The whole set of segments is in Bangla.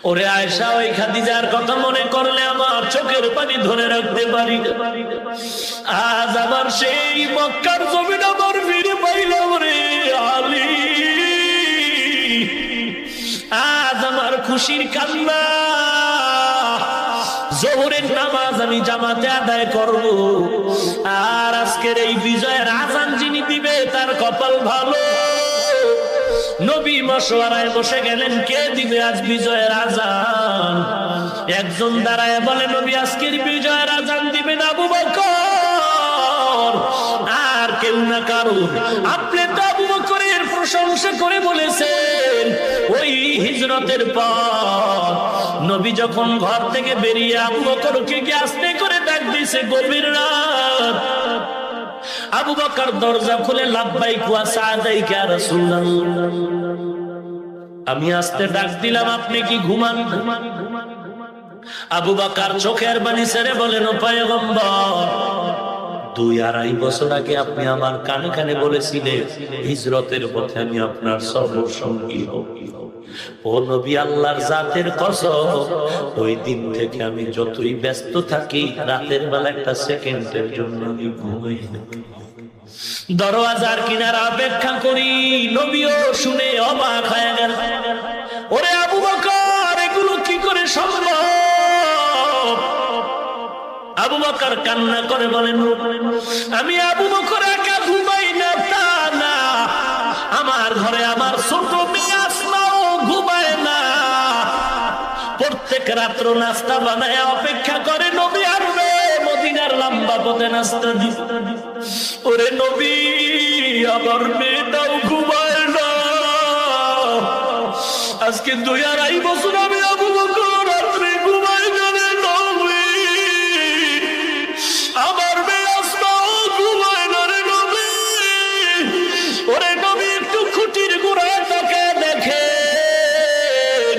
ওরে আয়েশা, ওই খাদিজার কথা মনে করলে আমার চোখের পানি ধরে রাখতে পারি না। আজ আমার সেই মক্কার জমিন আমার ফিরে পাইলাম রে আলী। আজ আমার খুশির কান্না। জোহরের নামাজ আমি জামাতে আদায় করব, আর আজকের এই বিজয়ের আযান যিনি দিবে তার কপাল ভালো। নবী মশওয়ারায় বসে গেলেন, কে দিবে আজ বিজয়ের আযান? একজন দাঁড়ায় বলে, নবী আজকের বিজয়ের আযান দিবেন আবু বকর। আর কেউ না কারো। আপনি তো আবু বকরের প্রশংসা করে বলেছেন, ওই হিজরতের পর নবী যখন ঘর থেকে বেরিয়ে আবু বকরকে গিয়ে আস্তে করে ডাক দিয়েছে গভীর রাত। আবু বকর দরজা খুলে লাব্বাইক ওয়া সাদাইক ইয়া রাসূলুল্লাহ। আমি আস্তে ডাক দিলাম, আপনি কি ঘুমান? আবু বকর চোখের পানি ছেড়ে বলেন, ও পয়গম্বর, 2-2.5 বছর আগে আপনি আমার কানে কানে বলেছিলেন হিজরতের পথে আমি আপনার সফর সঙ্গী হব। ও নবী, আল্লাহর জাতের কসম, ওই দিন থেকে আমি যতই ব্যস্ত থাকি, রাতের বেলা একটা সেকেন্ডের জন্য আমি ঘুমাই না। দরওয়াজার কিনারা অপেক্ষা করি। নবীও শুনে অবাক হয়ে গেল। ওরে আবু বকর, এগুলো কি করে সম্ভব? আবু বকর কান্না করে বলেন, আমি আবু বকর একা ঘুমাই না তা না, আমার ঘরে আমার ছোট মেয়ে আসমাও ঘুমায় না। প্রত্যেক রাত্র নাস্তা বানায় অপেক্ষা করে নবী আসবে, মদিনার লম্বা পথে নাস্তা দিবে। ওরে নবী, আমার মেয়েটাও ঘুমায় না। আজকে 2-2.5 বছর আমি আবু বকর রাত্রে ঘুমাই না রে নবী। আমার মেয়ে আসমাও ঘুমায় না রে নবী। ওরে নবী, একটু খুঁটির গোড়ায় তাকায় দেখেন,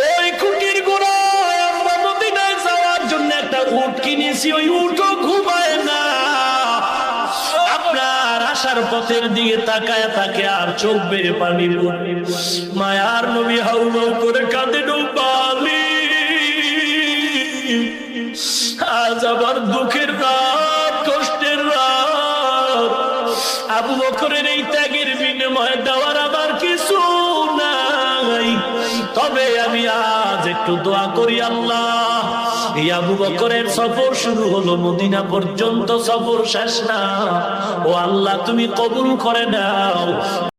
ওই খুঁটির গোড়ায় আমরা মদিনায় যাওয়ার জন্য একটা উট কিনেছি, ওই উটও ঘুমায় না। আপনার আসার পথের দিকে তাকায় থাকে আর চোখ বেয়ে পানি পড়ে। মায়ার নবী হাউমাউ করে কাঁদেন, বালি আজ আবার দুঃখের রাত, কষ্টের রাত। আবু বকরের এই ত্যাগের বিনিময়ে দেওয়ার আবার কিছু নাই। তবে আমি আজ একটু দোয়া করি, আল্লাহ, এই আবু বকরের সফর শুরু হলো, মদিনা পর্যন্ত সফর শেষ না। ও আল্লাহ, তুমি কবুল করে নাও।